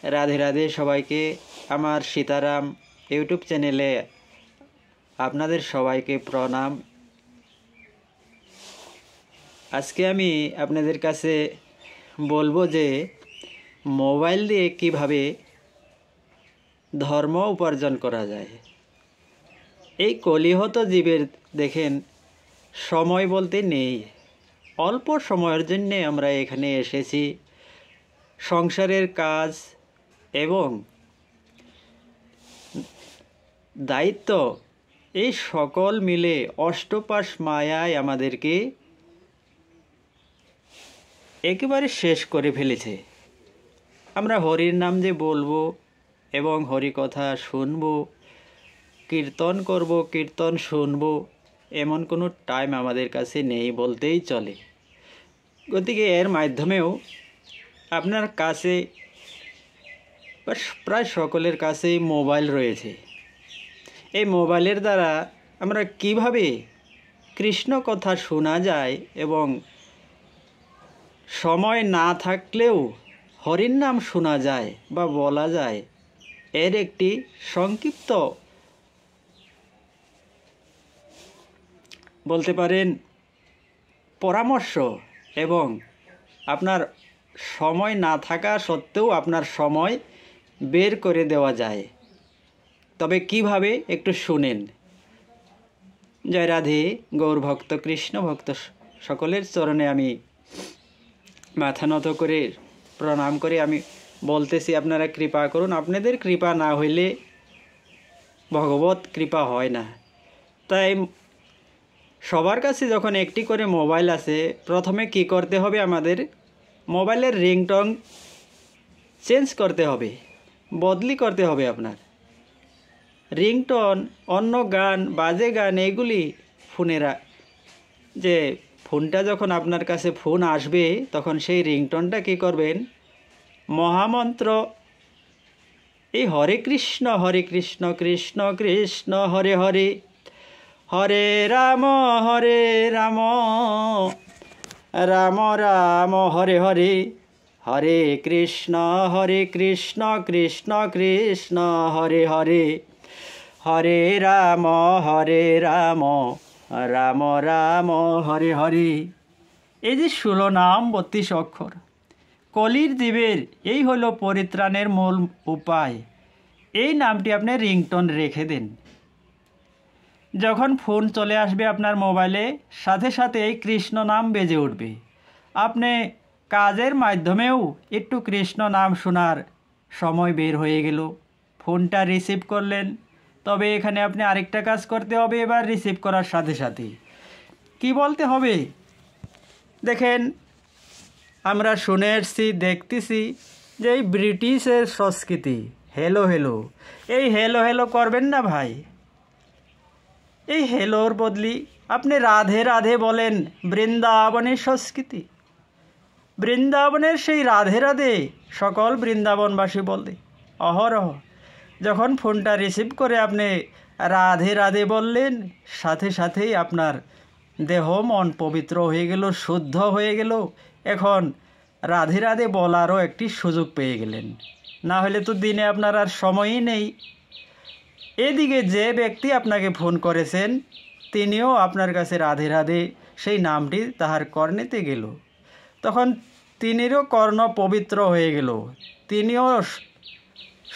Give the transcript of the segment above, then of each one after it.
রাধে রাধে সবাইকে। আমার সীতারাম ইউটিউব চ্যানেলে আপনাদের সবাইকে প্রণাম। আজকে আমি আপনাদের কাছে বলবো যে মোবাইল দিয়ে কিভাবে ধর্ম উপার্জন করা যায়। এই কলিহত জীবের দেখেন সময় বলতে নেই, অল্প সময়ের জন্য আমরা এখানে এসেছি। সংসারের কাজ এবং দায়িত্ব এই সকল মিলে অষ্টপাশ মায়ায় আমাদেরকে একেবারে শেষ করে ফেলেছে। আমরা হরির নাম যে বলবো এবং হরি কথা শুনবো, কীর্তন করব, কীর্তন শুনবো, এমন কোনো টাইম আমাদের কাছে নেই বলতেই চলে। গতিকে এর মাধ্যমেও আপনার কাছে প্রায় সকলের কাছেই মোবাইল রয়েছে। এই মোবাইলের দ্বারা আমরা কিভাবে কৃষ্ণ কথা শোনা যায় এবং সময় না থাকলেও হরির নাম শোনা যায় বা বলা যায়, এর একটি সংক্ষিপ্ত বলতে পারেন পরামর্শ, এবং আপনার সময় না থাকা সত্ত্বেও আপনার সময় বের করে দেওয়া যায়। তবে কিভাবে একটু শুনেন। জয় রাধে। গৌর ভক্ত, কৃষ্ণ ভক্ত সকলের চরণে আমি মাথা নত করে প্রণাম করে আমি বলতেছি, আপনারা কৃপা করুন। আপনাদের কৃপা না হইলে ভগবত কৃপা হয় না। তাই সবার কাছে যখন একটি করে মোবাইল আছে, প্রথমে কি করতে হবে, আমাদের মোবাইলের রিংটোন চেঞ্জ করতে হবে, বদলি করতে হবে। আপনার রিংটোন, অন্য গান, বাজে গান, এগুলি ফোনেরা যে ফোনটা যখন আপনার কাছে ফোন আসবে, তখন সেই রিংটোনটা কী করবেন, মহামন্ত্র এই হরে কৃষ্ণ কৃষ্ণ কৃষ্ণ হরে হরে, হরে রাম রাম রাম হরে হরে, হরে কৃষ্ণ কৃষ্ণ কৃষ্ণ হরে হরে, হরে রাম রাম রাম হরে হরে। এই যে 16 নাম 32 অক্ষর, কলির জীবের এই হলো পরিত্রাণের মূল উপায়। এই নামটি আপনি রিংটোন রেখে দেন। যখন ফোন চলে আসবে আপনার মোবাইলে, সাথে সাথে এই কৃষ্ণ নাম বেজে উঠবে। আপনি কাজের মাধ্যমেও একটু কৃষ্ণ নাম শোনার সময় বের হয়ে গেল, ফোনটা রিসিভ করলেন। তবে এখানে আপনি আরেকটা কাজ করতে হবে। এবার রিসিভ করার সাথে সাথে কি বলতে হবে দেখেন, আমরা শুনে এসছি, দেখতেছি যে এই ব্রিটিশের সংস্কৃতি হেলো হেলো, এই হেলো হেলো করবেন না ভাই। এই হেলোর বদলি আপনি রাধে রাধে বলেন। বৃন্দাবনের সংস্কৃতি, বৃন্দাবনের সেই রাধে রাধে সকল বৃন্দাবনবাসী বলে অহরহ। যখন ফোনটা রিসিভ করে আপনি রাধে রাধে বললেন, সাথে সাথেই আপনার দেহ মন পবিত্র হয়ে গেল, শুদ্ধ হয়ে গেল। এখন রাধে রাধে বলারও একটি সুযোগ পেয়ে গেলেন। না হলে তো দিনে আপনার আর সময়ই নেই। এদিকে যে ব্যক্তি আপনাকে ফোন করেছেন, তিনিও আপনার কাছে রাধে রাধে সেই নামটি তাহার কর্ণেতে গেল, তখন তিনিরও কর্ণ পবিত্র হয়ে গেল। তিনিও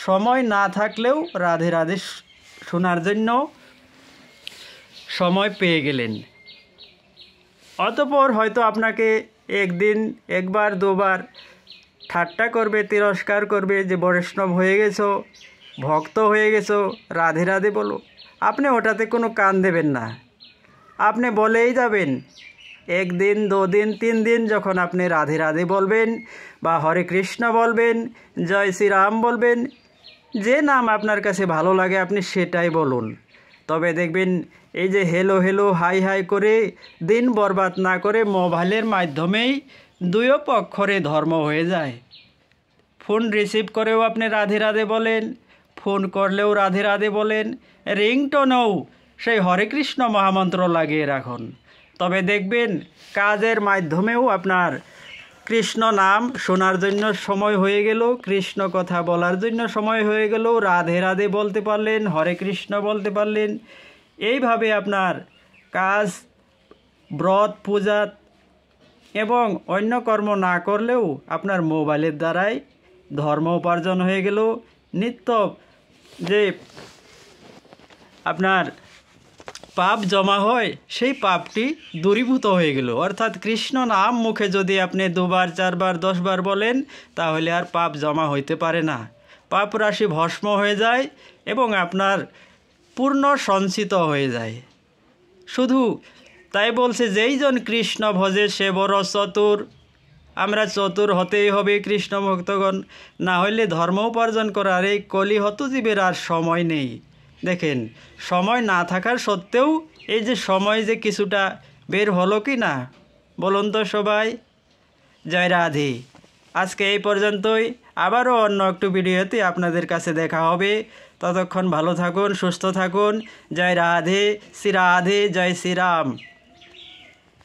সময় না থাকলেও রাধে রাধে শোনার জন্য সময় পেয়ে গেলেন। অতঃপর হয়তো আপনাকে একদিন, একবার, দুবার ঠাট্টা করবে, তিরস্কার করবে যে বৈষ্ণব হয়ে গেছো, ভক্ত হয়ে গেছো, রাধে রাধে বলো। আপনি ওটাতে কোনো কান দেবেন না, আপনি বলেই যাবেন। একদিন, 2 দিন, 3 দিন যখন আপনি রাধে রাধে বলবেন বা হরে কৃষ্ণ বলবেন, জয় শ্রীরাম বলবেন, যে নাম আপনার কাছে ভালো লাগে আপনি সেটাই বলুন। তবে দেখবেন এই যে হেলো হেলো হাই হাই করে দিন বরবাদ না করে মোবাইলের মাধ্যমেই 2 পক্ষরে ধর্ম হয়ে যায়। ফোন রিসিভ করেও আপনি রাধে রাধে বলেন, ফোন করলেও রাধে রাধে বলেন, রিংটোনেও সেই হরে কৃষ্ণ মহামন্ত্র লাগিয়ে রাখুন। তবে দেখবেন কাজের মাধ্যমেও আপনার কৃষ্ণ নাম শোনার জন্য সময় হয়ে গেল, কৃষ্ণ কথা বলার জন্য সময় হয়ে গেল, রাধে রাধে বলতে পারলেন, হরে কৃষ্ণ বলতে পারলেন। এইভাবে আপনার কাজ, ব্রত, পূজা এবং অন্য কর্ম না করলেও আপনার মোবাইলের দ্বারাই ধর্ম উপার্জন হয়ে গেল। নিত্য যে আপনার পাপ জমা হয় সেই পাপটি দূরীভূত হয়ে গেল। অর্থাৎ কৃষ্ণ নাম মুখে যদি আপনি 2 বার 4 বার 10 বার বলেন তাহলে আর পাপ জমা হইতে পারে না, পাপ রাশি ভস্ম হয়ে যায় এবং আপনার পূর্ণ সঞ্চিত হয়ে যায়। শুধু তাই বলছে, যেই জন কৃষ্ণ ভজে সে বড় চতুর। আমরা চতুর হতেই হবে কৃষ্ণ ভক্তগণ, না হইলে ধর্ম উপার্জন করার এই কলিহত জীবের আর সময় নেই। দেখেন, সময় না থাকার সত্ত্বেও এই যে সময় যে কিছুটা বের হলো কি না বলুন তো সবাই। জয় রাধে। আজকে এই পর্যন্তই, আবারও অন্য একটু ভিডিওতে আপনাদের কাছে দেখা হবে। ততক্ষণ ভালো থাকুন, সুস্থ থাকুন। জয় রাধে, শ্রী রাধে, জয় শ্রীরাম।